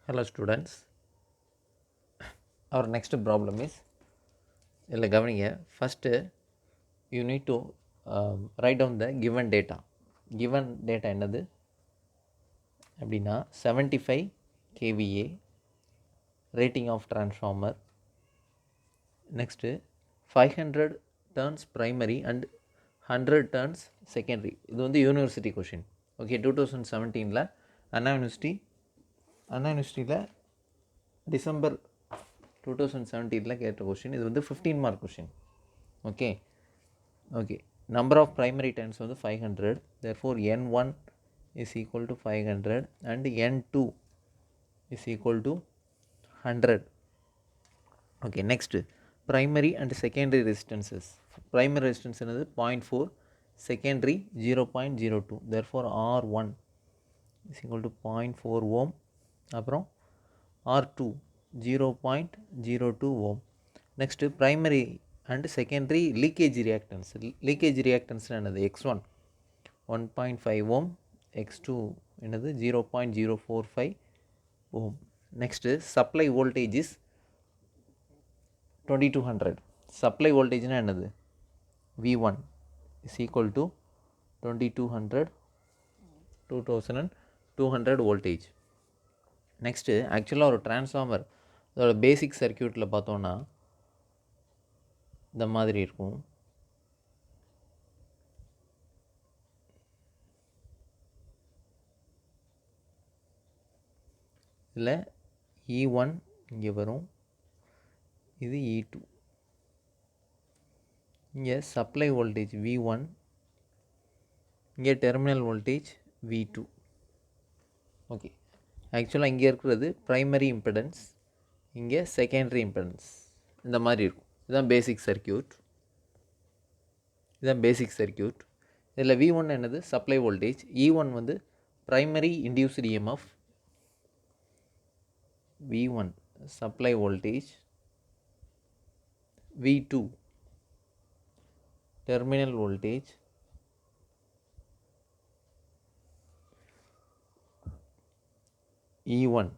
Hello students, our next problem is இல்லை கவனிங்க. First you need to write down the given data. given data என்னது அப்படின்னா 75 kVA rating of transformer, next 500 turns primary and 100 turns secondary. இது வந்து university question. Okay, 2017 அண்ணா யூனிவர்சிட்டியில் December 2017 கேட்ட question. இது வந்து 15 mark question. Okay, number of primary turns வந்து 500, therefore n1 is equal to 500 and n2 is equal to 100. Okay, next primary and secondary resistances. Primary resistance என்னது 0.4, secondary 0.02, therefore R1 is equal to 0.4 ohm, அப்புறம் R2 0.02 ohm. Next primary and secondary leakage reactance. Leakage reactance என்னது x1 1.5 ohm, x2 என்னது 0.045 ohm. Next supply voltage is 2200. Supply வோல்டேஜ்னா என்னது V1 is equal to 2200 voltage. Next ஆக்சுவலாக ஒரு transformer அதோட பேசிக் சர்க்யூட்டில் பார்த்தோன்னா இந்த மாதிரி இருக்கும். இதில் E1 இங்கே வரும், இது E2. இங்கே சப்ளை வோல்டேஜ் V1, இங்கே டெர்மினல் வோல்டேஜ் V2. ஓகே, ஆக்சுவலாக இங்கே இருக்கிறது ப்ரைமரி இம்பிடன்ஸ், இங்கே செகண்டரி இம்பிடன்ஸ். இந்த மாதிரி இருக்கும். இதுதான் பேசிக் சர்க்யூட். இதில் V1 என்னது சப்ளை வோல்டேஜ், E1 வந்து primary induced EMF, V1 supply voltage, V2 terminal voltage, E1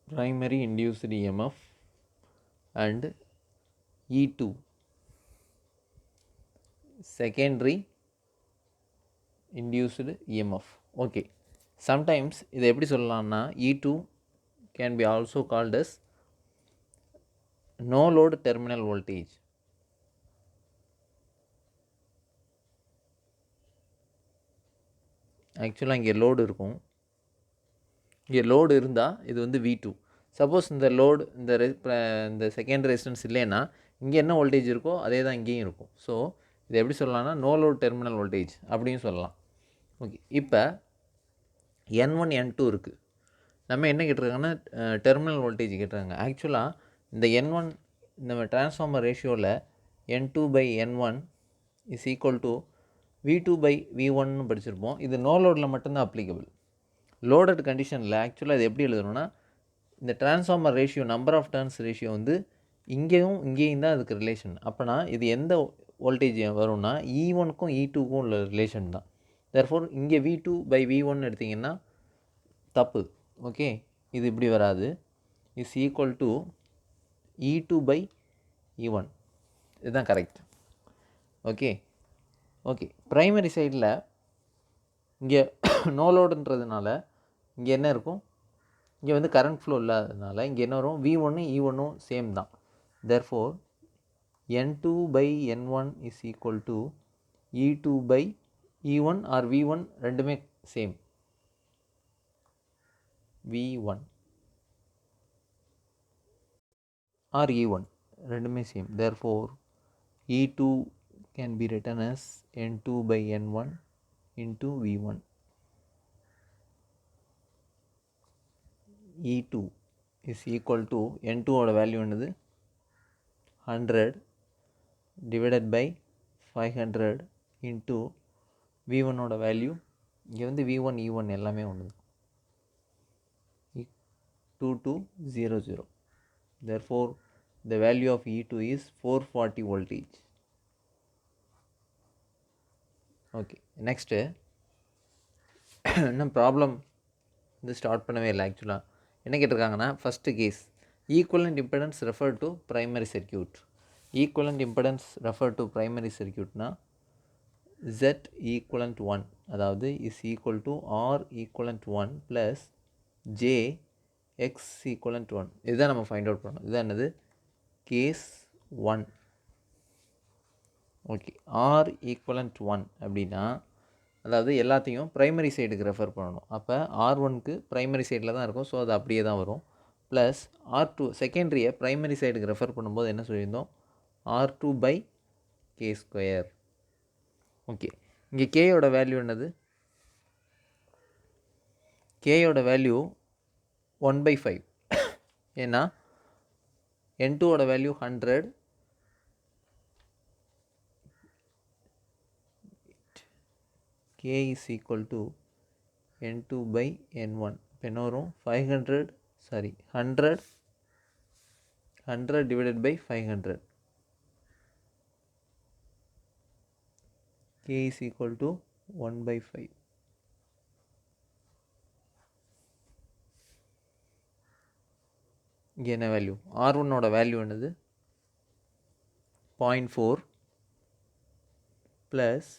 primary induced EMF and E2 secondary induced EMF. Okay, sometimes இதை எப்படி சொல்லலாம்னா E2 can be also called as no load terminal voltage. ஆக்சுவலாக இங்கே load இருக்கும். இங்கே load இருந்தால் இது வந்து V2. சப்போஸ் இந்த லோடு இந்த செகண்ட் ரெசிஸ்டன்ஸ் இல்லைன்னா இங்கே என்ன வோல்டேஜ் இருக்கோ அதே தான் இங்கேயும் இருக்கும். ஸோ இதை எப்படி சொல்லலாம்னா நோ லோட் டெர்மினல் வோல்டேஜ் அப்படின்னு சொல்லலாம். ஓகே, இப்போ N1 N2 இருக்குது. நம்ம என்ன கேட்டிருக்காங்கன்னா டெர்மினல் வோல்டேஜ் கேட்டிருக்காங்க. ஆக்சுவலாக இந்த N1 இந்த டிரான்ஸ்ஃபார்மர் ரேஷியோவில் N2/N1 இஸ் ஈக்குவல் டு V2/V1னு படிச்சிருப்போம். இது நோ லோடில் மட்டும்தான் அப்ளிகபிள். லோடட் கண்டிஷனில் ஆக்சுவலாக இது எப்படி எழுதணும்னா இந்த transformer ratio number of turns ratio வந்து இங்கேயும் தான் அதுக்கு ரிலேஷன். அப்போனா இது எந்த வோல்டேஜ் வரும்னா E1க்கும் E2க்கும் உள்ள ரிலேஷன் தான். தேர்ஃபோர் இங்கே V2/V1 எடுத்திங்கன்னா தப்பு. ஓகே, இது இப்படி வராது. இஸ் ஈக்குவல் டு E2/E1, இதுதான் கரெக்ட். ஓகே, ப்ரைமரி சைடில் இங்கே நோ லோடுன்றதுனால இங்கே என்ன இருக்கும், இங்கே வந்து கரண்ட் ஃப்ளோ இல்லாததுனால இங்கே என்ன வரும், V1 E1 சேம் தான். Therefore N2/N1 is equal to E2/E1 or V1 ரெண்டுமே சேம். V1 ஆர் E1 ரெண்டுமே சேம். Therefore E2 can be written as N2/N1 into V1. E2 is equal to N2 ஓட value என்னது 100 divided by 500 into V1 ஓட value இங்கே வந்து V1 E1 எல்லாமே ஒன்று 2200. therefore the value of E2 is 440 voltage. Okay, next இன்னும் problem வந்து start பண்ணவே இல்லை ஆக்சுவலாக. என்ன கேட்டிருக்காங்கன்னா, first case equivalent impedance refer to primary circuit. Equivalent impedance refer to primary சர்க்யூட்னா Z ஈக்குவலண்ட் 1, அதாவது is equal to R equivalent 1 plus J X equivalent 1. இதுதான் நம்ம ஃபைண்ட் அவுட் பண்ணணும். இதுதான் என்னது? கேஸ் 1. ஓகே, R ஈக்குவலண்ட் 1 அப்படின்னா அதாவது எல்லாத்தையும் ப்ரைமரி சைடுக்கு ரெஃபர் பண்ணணும். அப்போ R1க்கு ப்ரைமரி சைடில் தான் இருக்கும், ஸோ அது அப்படியே தான் வரும். ப்ளஸ் R2 செகண்டரியை ப்ரைமரி சைடுக்கு ரெஃபர் பண்ணும்போது என்ன சொல்லியிருந்தோம்? R2 by K square. Okay, இங்கே கேயோட வேல்யூ என்னது? கேயோட வேல்யூ 1/5. ஏன்னா N2ஓட value 100, K is equal to N2 by N1. இப்போ என்ன வரும்? 100 divided by 500. K is equal to 1/5. இங்கே என்ன வேல்யூ? R1ஓட வேல்யூ என்னது? 0.4 plus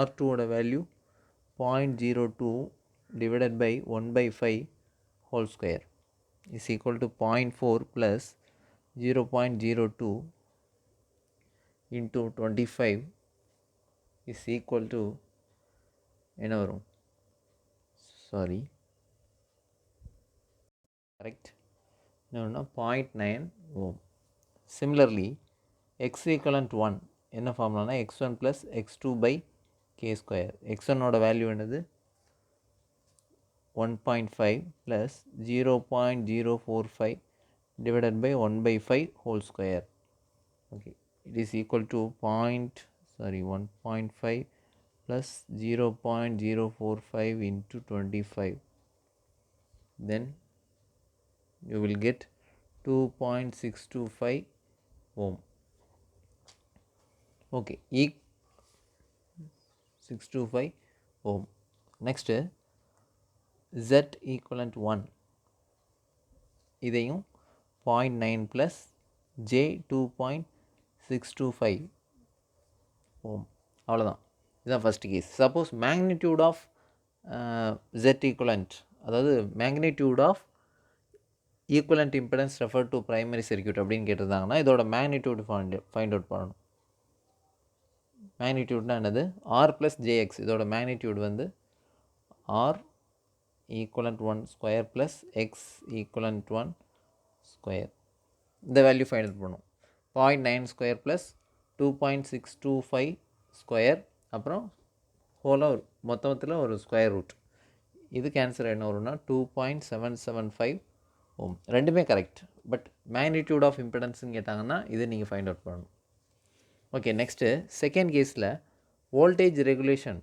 R2ஓட value 0.02 divided by 1/5 whole square is equal to 0.4 plus 0.02 into 25 is equal to என்ன வரும்? Sorry, correct. என்னன்னா 0.9 ohm. Similarly X equivalent 1 என்ன ஃபார்முலானா x1 plus x2 by K square. x1ஓட value என்னது? 1.5 plus 0.045 divided by 1/5 whole square. Okay, it is equal to 1.5 plus 0.045 into 25. Then you will get 2.625 ohm. Okay, 625 ohm. Next, Z equivalent 1, இதையும் 0.9 plus J 2.625 ohm. அவ்வளோதான். இதுதான் first case. Suppose magnitude of Z equivalent, அதாவது magnitude of equivalent impedance refer to primary circuit அப்படின்னு கேட்டிருந்தாங்கன்னா இதோட magnitude find out பண்ணணும். மேக்னிடியூட்னா என்னது? R plus JX. இதோட மேக்னிடியூட் வந்து R equivalent 1 square plus X equivalent 1 square. இந்த வேல்யூ ஃபைண்ட் அவுட் பண்ணும். 0.9 ஸ்கொயர் ப்ளஸ் 2.625 ஸ்கொயர், அப்புறம் ஹோலாக மொத்தத்தில் ஒரு ஸ்கொயர் ரூட். இதுக்கு ஆன்சர் என்ன வரும்னா 2.775 ஓம். ரெண்டுமே கரெக்ட். பட் மேக்னிடியூட் ஆஃப் இம்பிடன்ஸ்ன்னு கேட்டாங்கன்னா இது நீங்கள் ஃபைண்ட் அவுட் பண்ணணும். ஓகே, நெக்ஸ்ட்டு செகண்ட் கேஸில் voltage regulation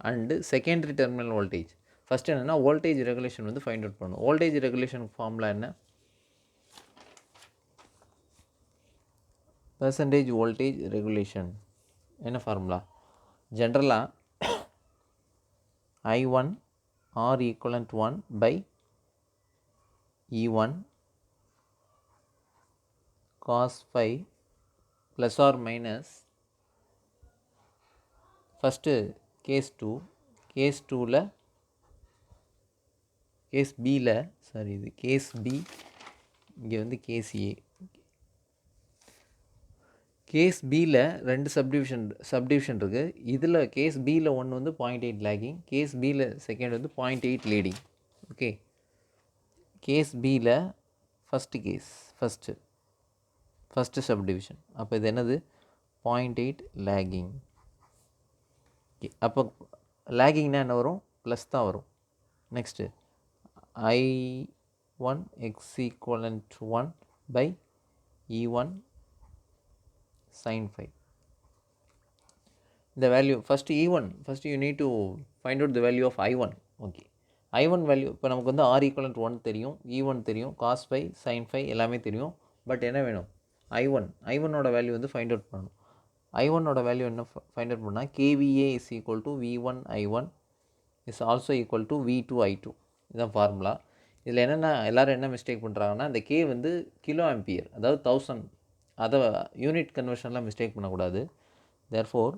and secondary terminal voltage. First என்னென்னா வோல்டேஜ் ரெகுலேஷன் வந்து ஃபைண்ட் அவுட் பண்ணணும். வோல்டேஜ் ரெகுலேஷன் ஃபார்முலா என்ன? பெர்சன்டேஜ் வோல்டேஜ் ரெகுலேஷன் என்ன ஃபார்முலா? ஜென்ரலாக I1 R equivalent 1 by E1 cos phi plus R minus first case 2, case 2ல் case பியில், sorry இது case B, இங்கே வந்து கேஸ் ஏ. கேஸ் பியில் ரெண்டு சப்டிவிஷன் இருக்குது. இதில் கேஸ் பியில் ஒன்று வந்து 0.8 லேகிங், கேஸ் பியில் செகண்ட் வந்து 0.8 லீடிங். ஓகே, கேஸ் பியில் ஃபஸ்ட்டு சப்டிவிஷன். அப்போ இது என்னது? 0.8 லேகிங். ஓகே, அப்போ லேகிங்னா என்ன வரும்? ப்ளஸ் தான் வரும். Next I1 x equivalent 1 by E1 sin phi. The value first E1, first you need to find out the value of I1. Okay, I1 value இப்போ நமக்கு வந்து R ஈக்குவலண்ட் 1 தெரியும், E1 தெரியும், cos phi sin phi எல்லாமே தெரியும். But என்ன வேணும்? I1ஓட value வந்து ஃபைண்ட் அவுட் பண்ணணும். I1ஓட வேல்யூ என்ன ஃபைண்ட் அவுட் பண்ணால் KVA is equal to V1 I1 is also equal to V2 I2. இதுதான் ஃபார்முலா. இதில் என்னென்னா எல்லோரும் என்ன மிஸ்டேக் பண்ணுறாங்கன்னா, இந்த K வந்து கிலோ ஆம்பியர், அதாவது 1000, அதை யூனிட் கன்வர்ஷன்லாம் மிஸ்டேக் பண்ணக்கூடாது. Therefore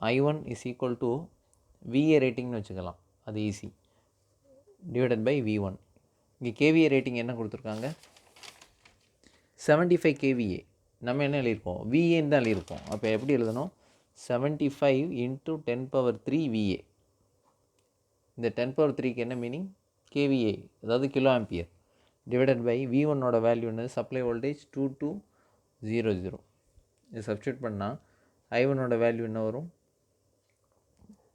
I1 is equal to VA ரேட்டிங்னு வச்சுக்கலாம், அது ஈஸி, டிவைடட் பை V1. இங்கே KVA ரேட்டிங் என்ன கொடுத்துருக்காங்க, 75 KVA. நம்ம என்ன எழுதியிருக்கோம், VAன்னு தான் எழுதியிருக்கோம். அப்போ எப்படி எழுதணும், 75 × 10⁻³ VA. இந்த 10⁻³ என்ன மீனிங், KVA, அதாவது கிலோ ஆம்பியர், டிவைடட் பை V1ஓட வேல்யூ என்னது, சப்ளை வோல்டேஜ் 2200. இது சப்ஸ்டியூட் பண்ணால் I1ஓட வேல்யூ என்ன வரும்,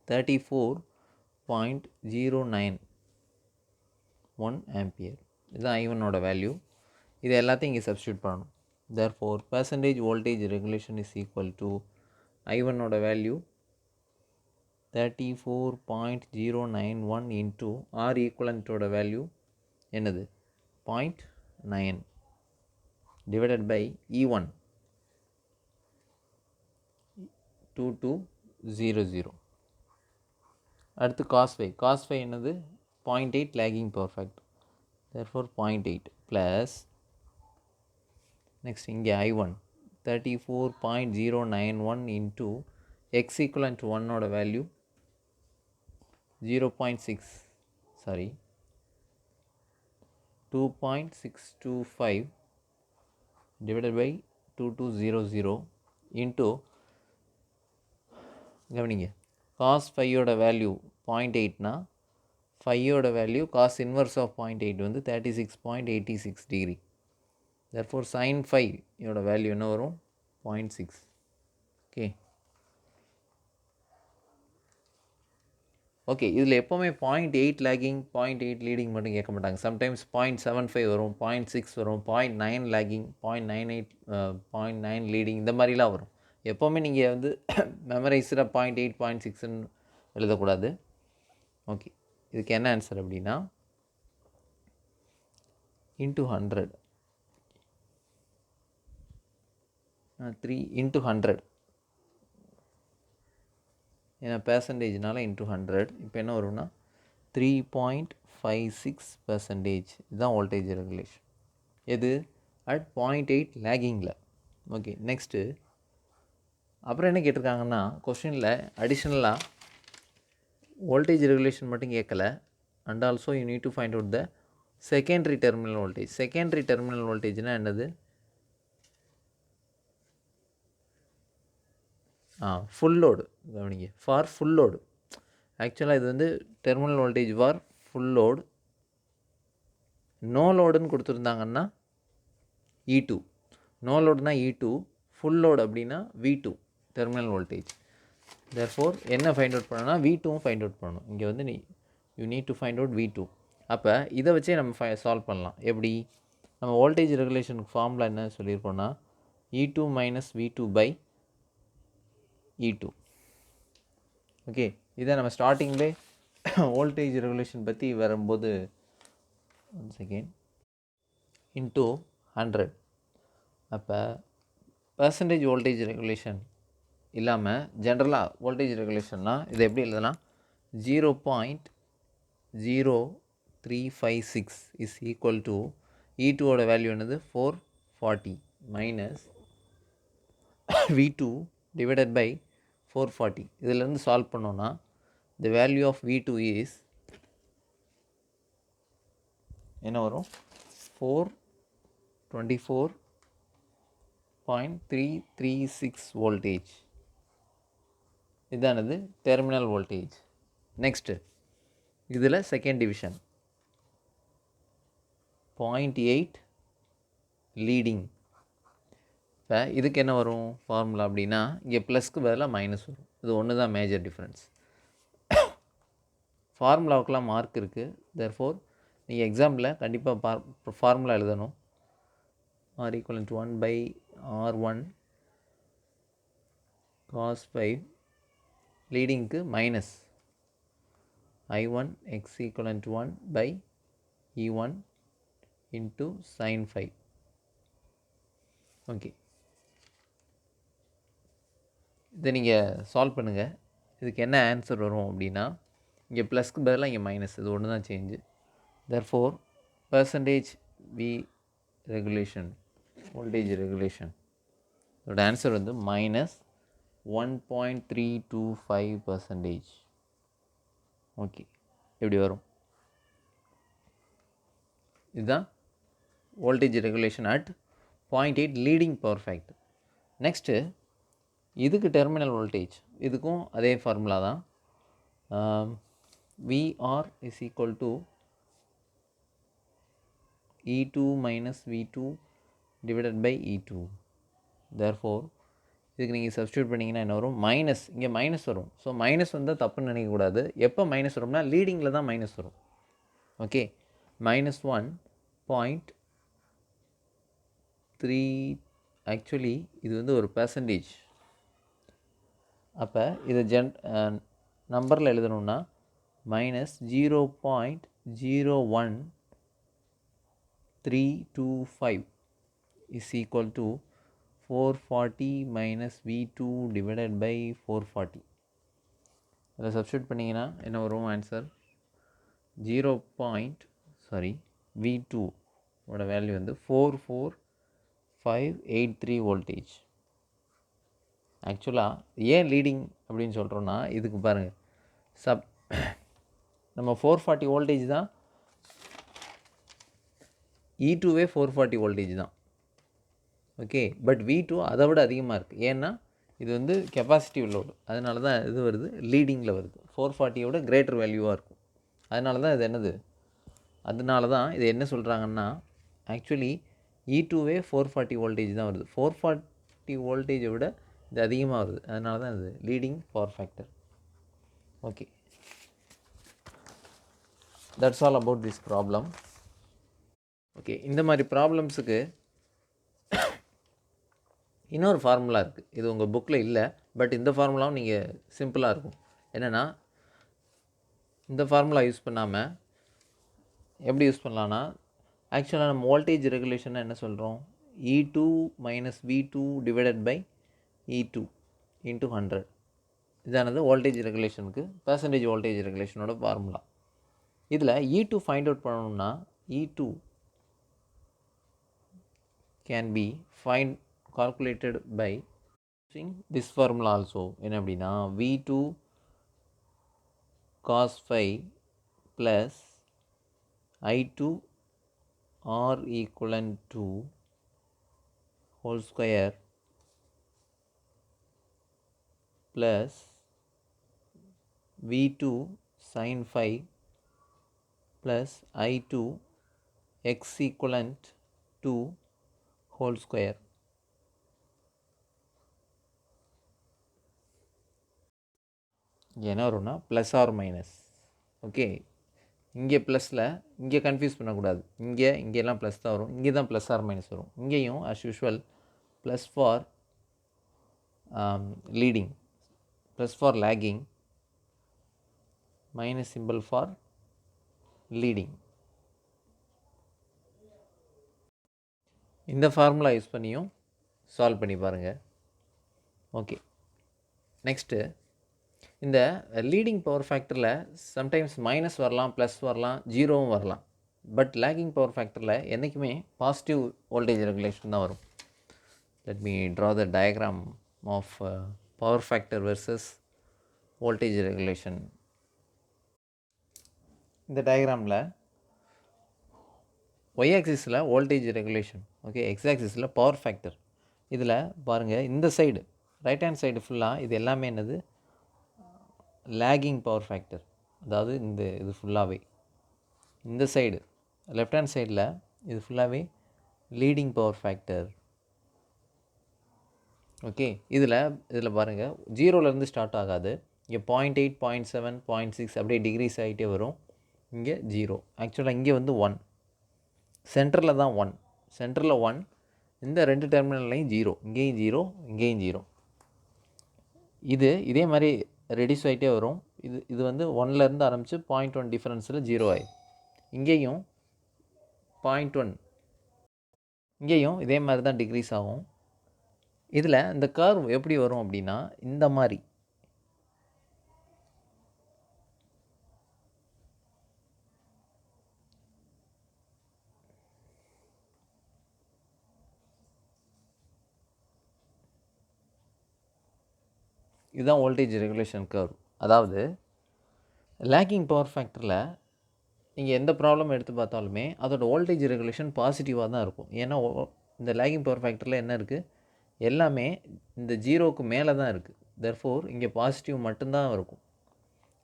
34.091 ஆம்பியர். இதுதான் I1ஓட வேல்யூ. இது எல்லாத்தையும் இங்கே சப்ஸ்டியூட் பண்ணணும். Therefore percentage voltage regulation is equal to I1ஓட வேல்யூ 34.091 இன்ட்டு R ஈக்குவலண்ட்டோட வேல்யூ என்னது 0.9 டிவைடட் பை E1 2200. அடுத்து cos phi என்னது 0.8 lagging power factor, therefore 0.8 plus next இங்கே I1 34.091 into x equivalent to 1 ஓட வேல்யூ 2.625 divided by 2200 into கவனிங்க, cos phi ஓட value 0.8னா phi ஓட வேல்யூ cos inverse of 0.8 வந்து 36.86 டிகிரி. therefore sin phi ஓட value என்ன வரும் 0.6. ஓகே இதில் எப்போவுமே 0.8 லேகிங் 0.8 லீடிங் மட்டும் கேட்க மாட்டாங்க. சம்டைம்ஸ் 0.75 வரும், 0.6 வரும், 0.9 லேகிங், 0.98 0.9 லீடிங், இந்த மாதிரிலாம் வரும். எப்போவுமே நீங்கள் வந்து மெமரைஸில் 0.8 0.6ன்னு எழுதக்கூடாது. ஓகே இதுக்கு என்ன ஆன்சர் அப்படின்னா இன்ட்டு 100 3 இன்ட்டு 100, ஏன்னா பெர்சன்டேஜ்னால இன்ட்டு 100. இப்போ என்ன வரும்னா 3.56%. இதுதான் வோல்டேஜ் ரெகுலேஷன். எது அட் 0.8 லேகிங்கில். ஓகே நெக்ஸ்ட்டு அப்புறம் என்ன கேட்டிருக்காங்கன்னா கொஸ்டினில் அடிஷ்னலாக வோல்டேஜ் ரெகுலேஷன் மட்டும் கேட்கல, and also you need to find out the secondary terminal voltage. Secondary terminal வோல்டேஜ்னால் என்னது, ஃபுல் லோடு. கவனிங்க, ஃபார் ஃபுல் லோடு. ஆக்சுவலாக இது வந்து terminal voltage for full load. No லோடுன்னு கொடுத்துருந்தாங்கன்னா E2, நோ லோடுனா E2, ஃபுல் லோடு அப்படின்னா V2 டெர்மினல் வோல்டேஜ். தேர்ஃபோர் என்ன ஃபைண்ட் அவுட் பண்ணணும்னா V2வும் ஃபைண்ட் அவுட் பண்ணணும். இங்கே வந்து you need to find out V2. அப்போ இதை வச்சே நம்ம சால்வ் பண்ணலாம். எப்படி, நம்ம வோல்டேஜ் ரெகுலேஷனுக்கு ஃபார்முலா என்ன சொல்லியிருக்கோன்னா E2 minus V2 by E2. Okay இதை நம்ம ஸ்டார்டிங்லே வோல்டேஜ் ரெகுலேஷன் பற்றி வரும்போது ஒன்ஸ் அகெயின் இன்ட்டு 100. அப்போ பர்சன்டேஜ் வோல்டேஜ் ரெகுலேஷன் இல்லாமல் ஜென்ரலாக வோல்டேஜ் ரெகுலேஷன்னா இதை எப்படி எழுதலாம், 0.0356 இஸ் ஈக்குவல் டு E2ஓட வேல்யூ என்னது 440 மைனஸ் V2 டிவைடட் பை 440. இதிலேருந்து சால்வ் பண்ணோன்னா the value of V2 is என்ன வரும் 424.336 வோல்டேஜ். இதானது டெர்மினல் வோல்டேஜ். நெக்ஸ்ட்டு இதில் செகண்ட் டிவிஷன் 0.8 லீடிங். இப்போ இதுக்கு என்ன வரும் ஃபார்முலா அப்படின்னா இங்கே ப்ளஸ்க்கு பதிலாக மைனஸ் வரும். இது ஒன்று தான் மேஜர் டிஃப்ரென்ஸ். ஃபார்முலாவுக்கெலாம் மார்க் இருக்குது. தேர்ஃபோர் நீங்கள் எக்ஸாம்பிள் கண்டிப்பாக ஃபார்முலா எழுதணும். R equivalent to 1 by R1 cos 5 லீடிங்க்கு minus I1 x equivalent to 1 by E1 into sin 5. Okay இதை நீங்கள் சால்வ் பண்ணுங்கள். இதுக்கு என்ன ஆன்சர் வரும் அப்படின்னா இங்கே ப்ளஸ்க்கு பதிலாக இங்கே மைனஸ், இது ஒன்று தான் change. therefore percentage V regulation, voltage regulation, இதோட ஆன்சர் வந்து -1.325%. ஓகே, எப்படி வரும்? இதுதான் voltage regulation at 0.8 leading power factor. Next இதுக்கு டெர்மினல் வோல்டேஜ், இதுக்கும் அதே ஃபார்முலா தான். VR is equal to E2 minus V2 divided by E2. therefore இதுக்கு நீங்கள் சப்ஸ்டியூட் பண்ணிங்கன்னா என்ன வரும்? மைனஸ், இங்கே மைனஸ் வரும். ஸோ மைனஸ் வந்தால் தப்புன்னு நினைக்கக்கூடாது. எப்போ மைனஸ் வரும்னா லீடிங்கில் தான் மைனஸ் வரும். ஓகே, -1.3, ஆக்சுவலி இது வந்து ஒரு பெர்சன்டேஜ். அப்போ இதை நம்பரில் எழுதணும்னா -0.01325 is equal to 440 minus V2 divided by 440. இதில் சப்ஸ்டியூட் பண்ணிங்கன்னா என்ன வரும் ஆன்சர்? V2 ஓட வேல்யூ வந்து 44583 வோல்டேஜ். ஆக்சுவலாக ஏன் லீடிங் அப்படின்னு சொல்கிறோன்னா, இதுக்கு பாருங்கள், நம்ம 440 வோல்டேஜ் தான், E2வே 440 வோல்டேஜ் தான். ஓகே, பட் V2 அதை விட அதிகமாக இருக்குது. ஏன்னா இது வந்து கெப்பாசிட்டிவ் லோடு, அதனால தான் இது வருது, லீடிங்கில் வருது. 440யோட கிரேட்டர் வேல்யூவாக இருக்கும். அதனால தான் இது என்னது, அதனால தான் இது என்ன சொல்கிறாங்கன்னா, ஆக்சுவலி E2வே 440 வோல்டேஜ் தான் வருது. 440 வோல்டேஜை விட இது அதிகமாக வருது. அதனால தான் இது leading power factor. Okay, that's all about this problem. Okay, இந்த மாதிரி ப்ராப்ளம்ஸுக்கு இன்னொரு ஃபார்முலா இருக்குது. இது உங்கள் புக்கில் இல்லை, பட் இந்த ஃபார்முலாவும் நீங்கள் சிம்பிளாக இருக்கும். என்னென்னா, இந்த ஃபார்முலா யூஸ் பண்ணாமல் எப்படி யூஸ் பண்ணலான்னா, ஆக்சுவலாக நம்ம வோல்டேஜ் ரெகுலேஷன் என்ன சொல்கிறோம்? E2 minus V2 divided by E2 into 100. இதானது வோல்டேஜ் ரெகுலேஷனுக்கு பெர்சன்டேஜ் வோல்டேஜ் ரெகுலேஷனோட ஃபார்முலா. இதில் E2 ஃபைண்ட் அவுட் பண்ணணும்னா E2 can be calculated by using this formula also. என்ன அப்படின்னா, V2 cos phi plus I2 R equivalent to whole square plus V2 sin phi plus I2 x equivalent to whole square. என்ன வரும்னா plus R minus. Okay, இங்கே ப்ளஸில் இங்கே confuse பண்ணக்கூடாது. இங்கெல்லாம் plus தான் வரும், இங்கே தான் ப்ளஸ் ஆர் மைனஸ் வரும். இங்கேயும் as usual plus for leading, plus for lagging, minus simple for leading. இந்த ஃபார்முலா யூஸ் பண்ணியும் சால்வ் பண்ணி பாருங்கள். ஓகே, நெக்ஸ்ட்டு இந்த லீடிங் பவர் ஃபேக்டரில் சம்டைம்ஸ் மைனஸ் வரலாம், ப்ளஸ் வரலாம், ஜீரோவும் வரலாம். பட் லேகிங் பவர் ஃபேக்டரில் என்றைக்குமே பாசிட்டிவ் வோல்டேஜ் ரெகுலேஷன் தான் வரும். Let me draw the diagram of power factor versus voltage regulation. இந்த டயக்ராமில் ஒய் ஆக்சிஸில் வோல்டேஜ் ரெகுலேஷன், ஓகே, எக்ஸ் ஆக்சிஸில் பவர் ஃபேக்டர். இதில் பாருங்கள், இந்த சைடு ரைட் ஹேண்ட் சைடு ஃபுல்லாக இது எல்லாமே என்னது, லேகிங் பவர் ஃபேக்டர். அதாவது இது ஃபுல்லாகவே, இந்த சைடு லெஃப்ட் ஹேண்ட் சைடில் இது ஃபுல்லாகவே லீடிங் பவர் ஃபேக்டர். ஓகே, இதில் பாருங்கள், ஜீரோலேருந்து ஸ்டார்ட் ஆகாது. இங்கே 0.8, 0.7, 0.6 அப்படியே டிகிரிஸ் ஆகிட்டே வரும். இங்கே ஜீரோ, ஆக்சுவலாக இங்கே வந்து 1, சென்டரில் தான் 1, சென்டரில் 1, இந்த ரெண்டு டெர்மினல்லையும் ஜீரோ, இங்கேயும் ஜீரோ, இங்கேயும் ஜீரோ. இதே மாதிரி ரெடியூஸ் ஆகிட்டே வரும். இது வந்து 1லேருந்து ஆரம்பித்து 0.1 டிஃப்ரென்ஸில் ஜீரோ ஆகி, இங்கேயும் 0.1, இங்கேயும் இதே மாதிரி தான் டிக்ரீஸ் ஆகும். இதில் இந்த கர்வ் எப்படி வரும் அப்படின்னா, இந்த மாதிரி இதுதான் வோல்டேஜ் ரெகுலேஷன் கர்வ். அதாவது லேக்கிங் பவர் ஃபேக்டரில் நீங்கள் எந்த ப்ராப்ளம் எடுத்து பார்த்தாலுமே அதோட வோல்டேஜ் ரெகுலேஷன் பாசிட்டிவாக தான் இருக்கும். ஏன்னா இந்த லேக்கிங் பவர் ஃபேக்டரில் என்ன இருக்குது, எல்லாமே இந்த ஜீரோவுக்கு மேலே தான் இருக்குது. தெர்ஃபோர் இங்கே பாசிட்டிவ் மட்டும்தான் இருக்கும்.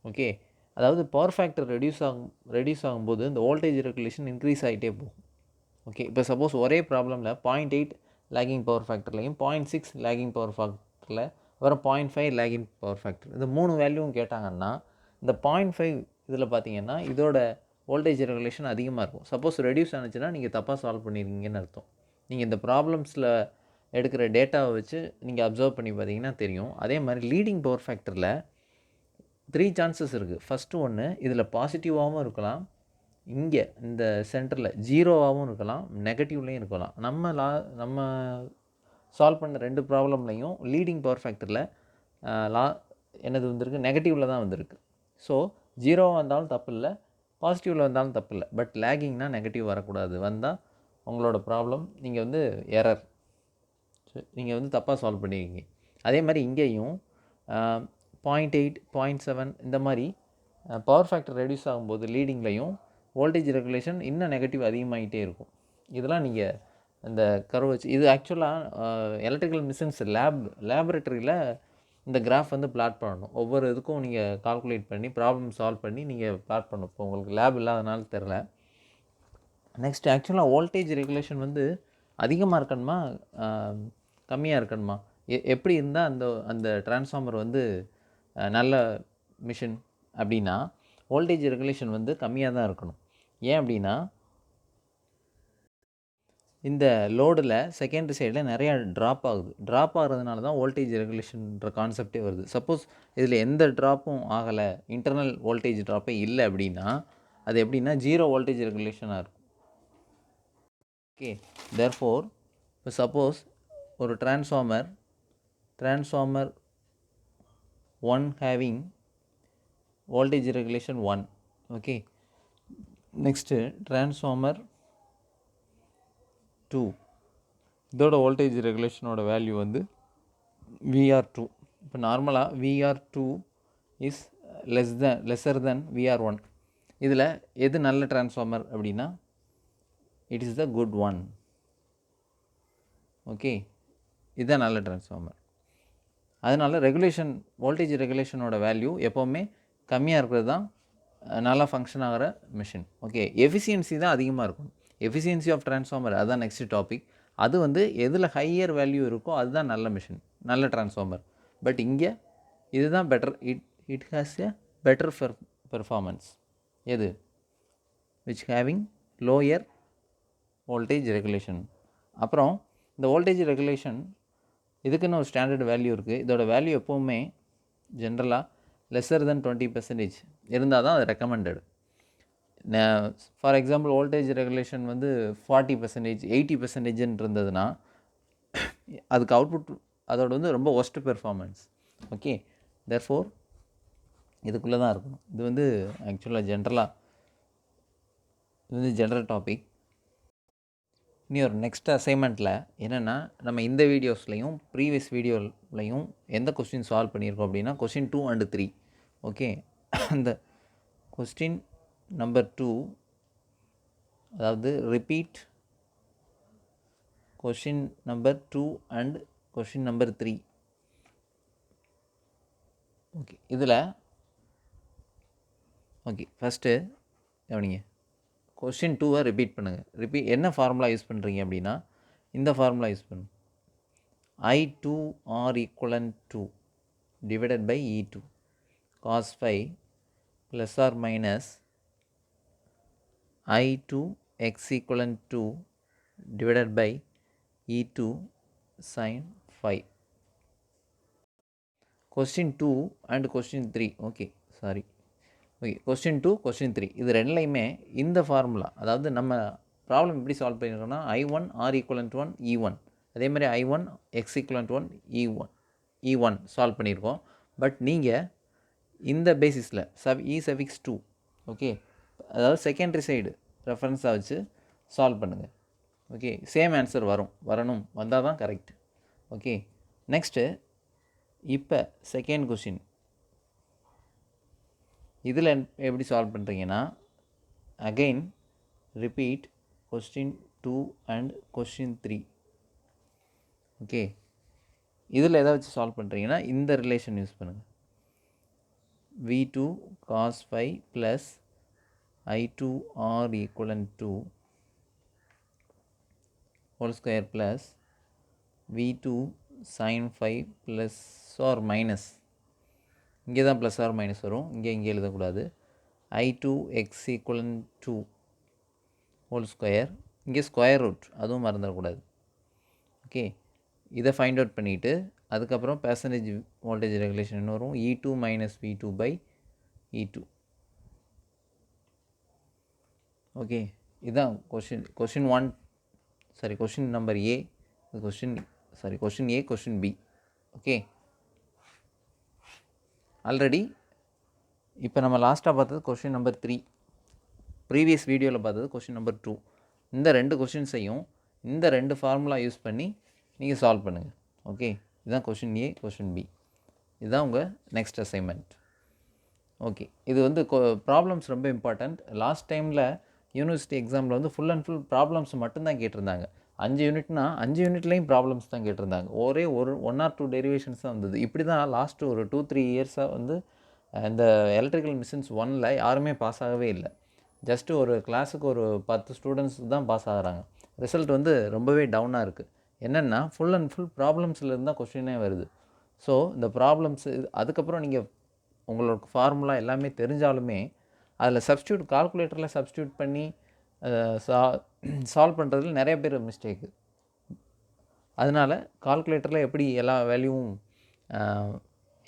ஓகே, அதாவது பவர் ஃபேக்டர் ரெடியூஸ் ஆகும்போது இந்த வோல்டேஜ் ரெகுலேஷன் இன்க்ரீஸ் ஆகிட்டே போகும். ஓகே, இப்போ சப்போஸ் ஒரே ப்ராப்ளமில் 0.8 லேக்கிங் பவர் ஃபேக்டர்லையும் 0.6 லேக்கிங் பவர் ஃபேக்டரில் அப்புறம் 0.5 லேக்கிங் பவர் ஃபேக்டர் இந்த 3 வேல்யூவும் கேட்டாங்கன்னா இந்த 0.5 இதில் பார்த்தீங்கன்னா இதோட வோல்டேஜ் ரெகுலேஷன் அதிகமாக இருக்கும். சப்போஸ் ரெடியூஸ் ஆனிச்சுன்னா நீங்கள் தப்பாக சால்வ் பண்ணியிருக்கீங்கன்னு அர்த்தம். நீங்கள் இந்த ப்ராப்ளம்ஸில் எடுக்கிற டேட்டாவை வச்சு நீங்கள் அப்சர்வ் பண்ணி பார்த்தீங்கன்னா தெரியும். அதே மாதிரி லீடிங் பவர் ஃபேக்டரில் 3 சான்சஸ் இருக்குது. ஃபஸ்ட்டு ஒன்று, இதில் பாசிட்டிவாகவும் இருக்கலாம், இங்கே இந்த சென்டரில் ஜீரோவாகவும் இருக்கலாம், நெகட்டிவ்லேயும் இருக்கலாம். நம்ம சால்வ் பண்ண 2 ப்ராப்ளம்லையும் லீடிங் பவர் ஃபேக்டரில் என்னது வந்திருக்கு, நெகட்டிவில் தான் வந்திருக்கு. ஸோ ஜீரோவாக வந்தாலும் தப்பு இல்லை, பாசிட்டிவில் வந்தாலும் தப்பு இல்லை. பட் லேகிங்னா நெகட்டிவ் வரக்கூடாது. வந்தால் உங்களோட ப்ராப்ளம் நீங்கள் வந்து எரர், நீங்கள் வந்து தப்பாக சால்வ் பண்ணியிருக்கீங்க. அதே மாதிரி இங்கேயும் 0.8 0.7 இந்த மாதிரி பவர் ஃபேக்டர் ரெடியூஸ் ஆகும்போது லீடிங்லையும் வோல்டேஜ் ரெகுலேஷன் இன்னும் நெகட்டிவ் அதிகமாகிட்டே இருக்கும். இதெல்லாம் நீங்கள் இந்த கர்வ் வச்சு, இது ஆக்சுவலாக எலக்ட்ரிக்கல் மிஷின்ஸ் லேபரேட்டரியில் இந்த கிராஃப் வந்து பிளாட் பண்ணணும். ஒவ்வொரு இதுக்கும் நீங்கள் கால்குலேட் பண்ணி ப்ராப்ளம் சால்வ் பண்ணி நீங்கள் பிளாட் பண்ணணும். இப்போ உங்களுக்கு லேப் இல்லாதனால தெரில. நெக்ஸ்ட், ஆக்சுவலாக வோல்டேஜ் ரெகுலேஷன் வந்து அதிகமாக இருக்கணுமா கம்மியாக இருக்கணுமா, எப்படி இருந்தால் அந்த டிரான்ஸ்ஃபார்மர் வந்து நல்ல மிஷின் அப்படின்னா வோல்டேஜ் ரெகுலேஷன் வந்து கம்மியாக தான் இருக்கணும். ஏன் அப்படின்னா இந்த லோடில் செகண்டரி சைடில் நிறையா ட்ராப் ஆகுறதுனால தான் வோல்டேஜ் ரெகுலேஷன்ற கான்செப்டே வருது. சப்போஸ் இதில் எந்த ட்ராப்பும் ஆகலை, இன்டர்னல் வோல்டேஜ் ட்ராப்பே இல்லை அப்படின்னா அது எப்படின்னா ஜீரோ வோல்டேஜ் ரெகுலேஷனாக இருக்கும். ஓகே, தேர்ஃபோர் இப்போ சப்போஸ் ஒரு transformer 1 having voltage regulation 1. Okay, next transformer 2, இதோட வோல்டேஜ் ரெகுலேஷனோட வேல்யூ வந்து VR2. இப்போ நார்மலாக VR2 is lesser then VR1. இதில் எது நல்ல டிரான்ஸ்ஃபார்மர் அப்படின்னா it is the good one. Okay, இதுதான் நல்ல டிரான்ஸ்ஃபார்மர். அதனால் ரெகுலேஷன், வோல்டேஜ் ரெகுலேஷனோட வேல்யூ எப்போவுமே கம்மியாக இருக்கிறது தான் நல்லா ஃபங்க்ஷன் ஆகிற மிஷின். ஓகே, எஃபிஷியன்சி தான் அதிகமாக இருக்கும். எஃபிஷியன்சி ஆஃப் டிரான்ஸ்ஃபார்மர் அதுதான் நெக்ஸ்ட் டாபிக். அது வந்து எதில் ஹையர் வேல்யூ இருக்கோ அதுதான் நல்ல மிஷின், நல்ல டிரான்ஸ்ஃபார்மர். பட் இங்கே இதுதான் better, it has a better performance. எது which having lower voltage regulation. அப்புறம் இந்த வோல்டேஜ் ரெகுலேஷன் இதுக்குன்னு ஒரு ஸ்டாண்டர்ட் வேல்யூ இருக்குது. இதோட வேல்யூ எப்போவுமே ஜென்ரலாக லெஸ்ஸர் தென் 20% இருந்தால் தான் அது recommended. For example voltage regulation வந்து 40% 80% இருந்ததுன்னா அதுக்கு அவுட்புட் அதோட வந்து ரொம்ப ஒஸ்ட் பெர்ஃபார்மன்ஸ். ஓகே, தேர்ஃபோர் இதுக்குள்ளே தான் இருக்கணும். இது வந்து ஆக்சுவலாக இது வந்து ஜென்ரல் டாபிக். இனி ஒரு நெக்ஸ்ட் அசைன்மெண்ட்டில் என்னென்னா, நம்ம இந்த வீடியோஸ்லையும் ப்ரீவியஸ் வீடியோலையும் எந்த கொஸ்டின் சால்வ் பண்ணியிருக்கோம் அப்படின்னா கொஸ்டின் 2 and 3. ஓகே, அந்த கொஸ்டின் நம்பர் 2, அதாவது repeat question number 2 and question number 3. Okay, இதில் ஓகே ஃபஸ்ட்டு கவனிங்க, கொஸ்டின் 2-ஐ ரிப்பீட் பண்ணுங்கள். என்ன ஃபார்முலா யூஸ் பண்ணுறீங்க அப்படின்னா இந்த ஃபார்முலா யூஸ் பண்ணுங்க. I2 R equivalent to divided by E2 cos phi plus or minus I2 x equivalent to divided by E2 sin phi. Question 2 and question 3. Okay, question 2 question 3 இது ரெண்டுலையுமே இந்த formula, அதாவது நம்ம problem எப்படி solve பண்ணியிருக்கோம்னா I1 R equivalent 1 E1, அதே மாதிரி I1 x equivalent 1 E1 solve பண்ணியிருக்கோம். But நீங்கள் இந்த பேசிஸில் E suffix 2, ஓகே, அதாவது செகண்டரி சைடு ரெஃபரன்ஸாக வச்சு சால்வ் பண்ணுங்கள். ஓகே, சேம் ஆன்சர் வந்தால் தான் கரெக்ட். ஓகே, நெக்ஸ்ட்டு இப்போ செகண்ட் கொஷின் இதில் எப்படி சால்வ் பண்ணுறீங்கன்னா again repeat question 2 and question 3. Okay, இதில் எதை வச்சு சால்வ் பண்ணுறீங்கன்னா இந்த ரிலேஷன் யூஸ் பண்ணுங்கள். v2 cos phi plus i2 r equivalent to whole square plus v2 sin phi plus or minus, இங்கே தான் ப்ளஸ் ஆர் மைனஸ் வரும், இங்கே எழுதக்கூடாது. i2 x equivalent to whole square, இங்கே ஸ்கொயர் ரூட், அதுவும் மறந்துடக்கூடாது. ஓகே, இதை ஃபைண்ட் அவுட் பண்ணிவிட்டு அதுக்கப்புறம் பெர்சன்டேஜ் வோல்டேஜ் ரெகுலேஷன் வரும் E2 minus V2 by E2. Okay, இதுதான் question 1, sorry question number A, question A, question B. Okay, already இப்போ நம்ம லாஸ்ட்டாக பார்த்தது கொஷின் நம்பர் 3, ப்ரீவியஸ் வீடியோவில் பார்த்தது கொஷின் நம்பர் 2. இந்த 2 கொஷின்ஸையும் இந்த 2 ஃபார்முலா யூஸ் பண்ணி நீங்கள் சால்வ் பண்ணுங்கள். ஓகே, இதுதான் கொஷின் ஏ, கொஷின் பி. இதுதான் உங்கள் நெக்ஸ்ட் அசைன்மெண்ட். ஓகே, இது வந்து ப்ராப்ளம்ஸ் ரொம்ப இம்பார்ட்டண்ட். லாஸ்ட் டைமில் யூனிவர்சிட்டி எக்ஸாமில் வந்து ஃபுல் அண்ட் ஃபுல் ப்ராப்ளம்ஸ் மட்டும்தான் கேட்டிருந்தாங்க. 5 யூனிட்னா 5 யூனிட்லேயும் ப்ராப்ளம்ஸ் தான் கேட்டிருந்தாங்க. ஒரே 1 or 2 டெரிவேஷன்ஸ் தான் வந்தது. இப்படி தான் லாஸ்ட்டு ஒரு 2-3 இயர்ஸாக வந்து இந்த எலக்ட்ரிக்கல் மிஷின்ஸ் 1ல் யாருமே பாஸ் ஆகவே இல்லை. ஜஸ்ட்டு ஒரு கிளாஸுக்கு ஒரு 10 ஸ்டூடெண்ட்ஸ் தான் பாஸ் ஆகிறாங்க. ரிசல்ட் வந்து ரொம்பவே டவுனாக இருக்குது. என்னென்னா ஃபுல் அண்ட் ஃபுல் ப்ராப்ளம்ஸில் இருந்தால் கொஸ்டினே வருது. ஸோ இந்த ப்ராப்ளம்ஸு அதுக்கப்புறம் நீங்கள் உங்களோட ஃபார்முலா எல்லாமே தெரிஞ்சாலுமே அதில் கால்குலேட்டரில் சப்ஸ்டியூட் பண்ணி சால்வ் பண்ணுறதுல நிறைய பேர் மிஸ்டேக்கு. அதனால் கால்குலேட்டரில் எப்படி எல்லா வேல்யூவும்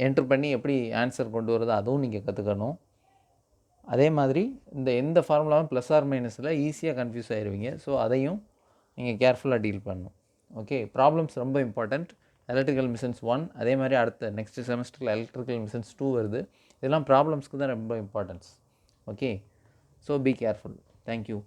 என்ட்ரு பண்ணி எப்படி ஆன்சர் கொண்டு வரது அதுவும் நீங்கள் கற்றுக்கணும். அதே மாதிரி எந்த ஃபார்முலாவும் ப்ளஸ் ஆர் மைனஸில் ஈஸியாக கன்ஃபியூஸ் ஆகிடுவீங்க. ஸோ அதையும் நீங்கள் கேர்ஃபுல்லாக டீல் பண்ணணும். ஓகே, ப்ராப்ளம்ஸ் ரொம்ப இம்பார்ட்டண்ட். எலக்ட்ரிக்கல் மிஷின்ஸ் 1, அதே மாதிரி அடுத்த நெக்ஸ்ட் செமஸ்டரில் எலக்ட்ரிக்கல் மிஷின்ஸ் 2 வருது. இதெல்லாம் ப்ராப்ளம்ஸ்க்கு தான் ரொம்ப importance. Okay, so be careful. Thank you.